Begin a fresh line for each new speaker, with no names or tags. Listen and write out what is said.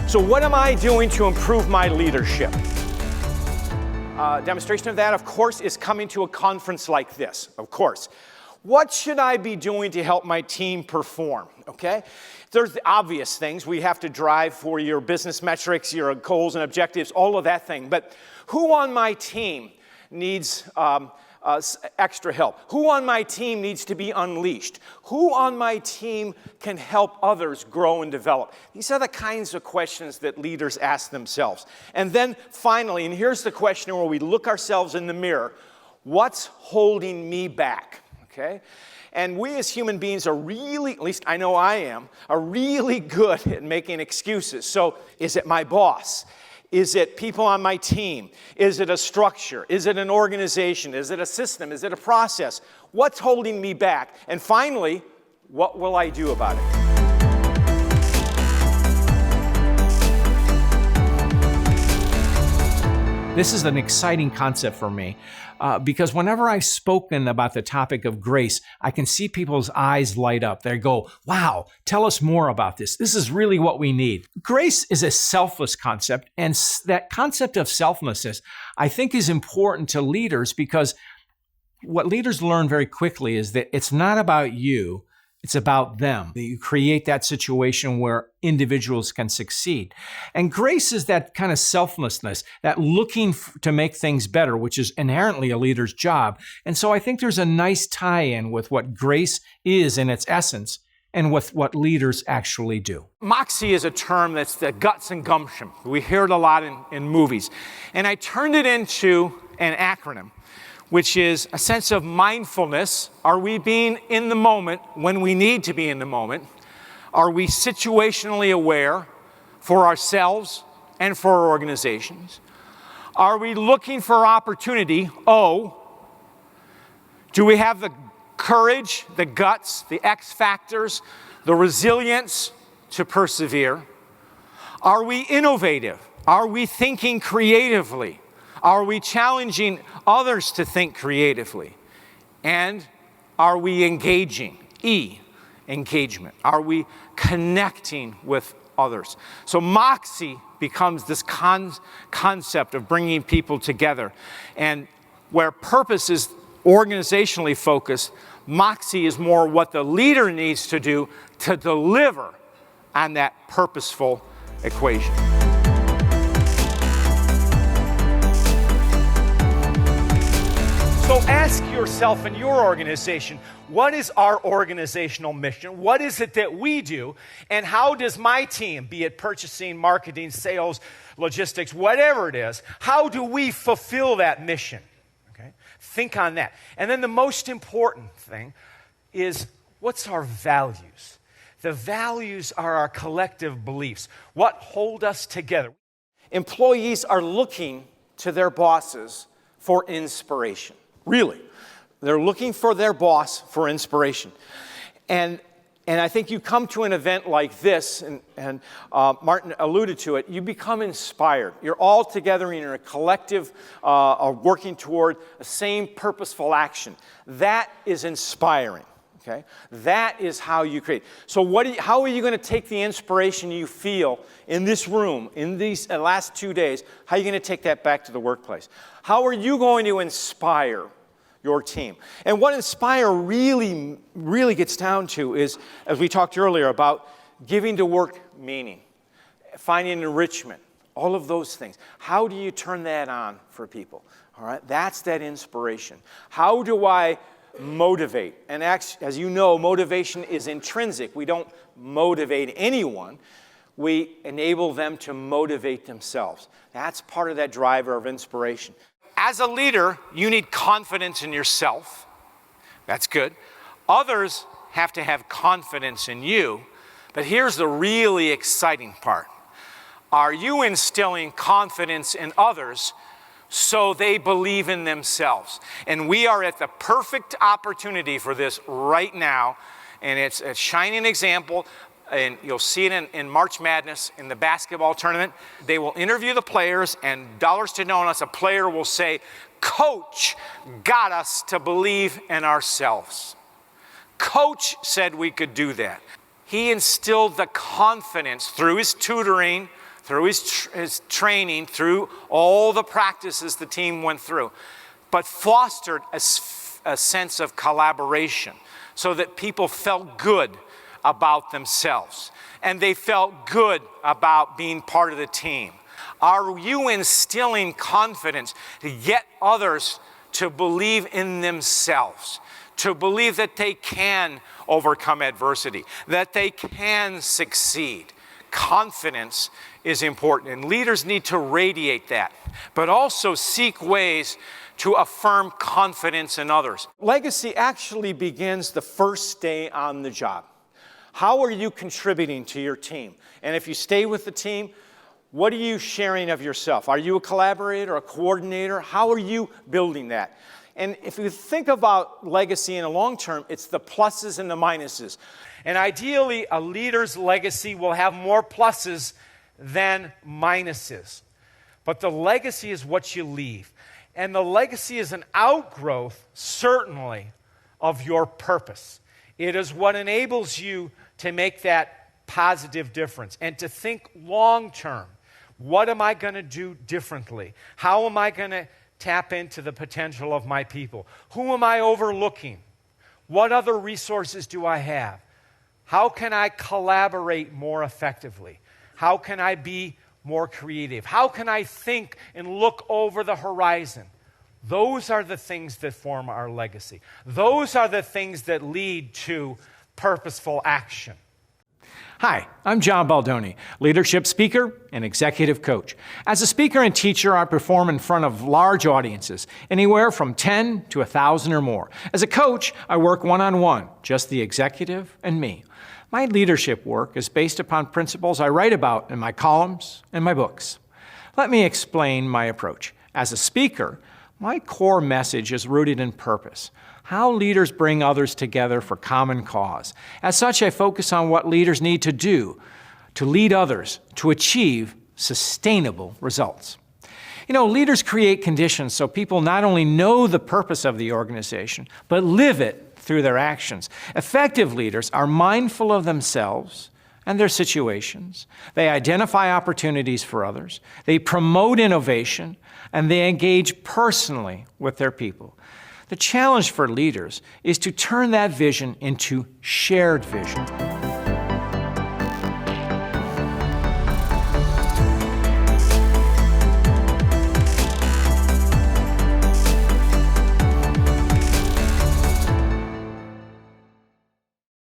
So what am I doing to improve my leadership? Demonstration of that, of course, is coming to a conference like this, of course. What should I be doing to help my team perform, okay? There's the obvious things. We have to drive for your business metrics, your goals and objectives, all of that thing. But who on my team needs extra help? Who on my team needs to be unleashed? Who on my team can help others grow and develop? These are the kinds of questions that leaders ask themselves. And then finally, and here's the question where we look ourselves in the mirror, what's holding me back? Okay? And we as human beings are really, at least I know I am, are really good at making excuses. So is it my boss? Is it people on my team? Is it a structure? Is it an organization? Is it a system? Is it a process? What's holding me back? And finally, what will I do about it?
This is an exciting concept for me because whenever I've spoken about the topic of grace, I can see people's eyes light up. They go, wow, tell us more about this. This is really what we need. Grace is a selfless concept, and that concept of selflessness, I think, is important to leaders because what leaders learn very quickly is that it's not about you. It's about them. You create that situation where individuals can succeed. And grace is that kind of selflessness, that looking to make things better, which is inherently a leader's job. And so I think there's a nice tie-in with what grace is in its essence and with what leaders actually do.
MOXIE is a term that's the guts and gumption. We hear it a lot in movies. And I turned it into an acronym, which is a sense of mindfulness. Are we being in the moment when we need to be in the moment? Are we situationally aware for ourselves and for our organizations? Are we looking for opportunity? O, do we have the courage, the guts, the X factors, the resilience to persevere? Are we innovative? Are we thinking creatively? Are we challenging others to think creatively? And are we engaging? E, engagement. Are we connecting with others? So MOXIE becomes this concept of bringing people together. And where purpose is organizationally focused, MOXIE is more what the leader needs to do to deliver on that purposeful equation. So ask yourself in your organization, what is our organizational mission? What is it that we do? And how does my team, be it purchasing, marketing, sales, logistics, whatever it is, how do we fulfill that mission? Okay? Think on that. And then the most important thing is, what's our values? The values are our collective beliefs. What hold us together? Employees are looking to their bosses for inspiration. Really. They're looking for their boss for inspiration. And I think you come to an event like this, and Martin alluded to it, you become inspired. You're all together in a collective working toward the same purposeful action. That is inspiring. Okay? That is how you create. So how are you going to take the inspiration you feel in this room, in these last 2 days, how are you going to take that back to the workplace? How are you going to inspire your team? And what inspire really, really gets down to is, as we talked earlier, about giving to work meaning, finding enrichment, all of those things. How do you turn that on for people? All right? That's that inspiration. How do I motivate? And as you know, motivation is intrinsic. We don't motivate anyone. We enable them to motivate themselves. That's part of that driver of inspiration. As a leader, you need confidence in yourself. That's good. Others have to have confidence in you. But here's the really exciting part. Are you instilling confidence in others so they believe in themselves? And we are at the perfect opportunity for this right now. And it's a shining example. And you'll see it in March Madness in the basketball tournament. They will interview the players, and dollars to donuts, a player will say, "Coach got us to believe in ourselves. Coach said we could do that." He instilled the confidence through his tutoring, through his training, through all the practices the team went through, but fostered a sense of collaboration so that people felt good about themselves and they felt good about being part of the team. Are you instilling confidence to get others to believe in themselves, to believe that they can overcome adversity, that they can succeed? Confidence is important, and leaders need to radiate that, but also seek ways to affirm confidence in others. Legacy actually begins the first day on the job. How are you contributing to your team? And if you stay with the team, what are you sharing of yourself? Are you a collaborator, a coordinator? How are you building that? And if you think about legacy in the long term, it's the pluses and the minuses. And ideally, a leader's legacy will have more pluses than minuses. But the legacy is what you leave. And the legacy is an outgrowth, certainly, of your purpose. It is what enables you to make that positive difference and to think long term. What am I going to do differently? How am I going to tap into the potential of my people? Who am I overlooking? What other resources do I have? How can I collaborate more effectively? How can I be more creative? How can I think and look over the horizon? Those are the things that form our legacy. Those are the things that lead to purposeful action.
Hi, I'm John Baldoni, leadership speaker and executive coach. As a speaker and teacher, I perform in front of large audiences, anywhere from 10 to 1,000 or more. As a coach, I work one-on-one, just the executive and me. My leadership work is based upon principles I write about in my columns and my books. Let me explain my approach. As a speaker, my core message is rooted in purpose. How leaders bring others together for common cause. As such, I focus on what leaders need to do to lead others to achieve sustainable results. You know, leaders create conditions so people not only know the purpose of the organization, but live it through their actions. Effective leaders are mindful of themselves and their situations. They identify opportunities for others. They promote innovation, and they engage personally with their people. The challenge for leaders is to turn that vision into shared vision.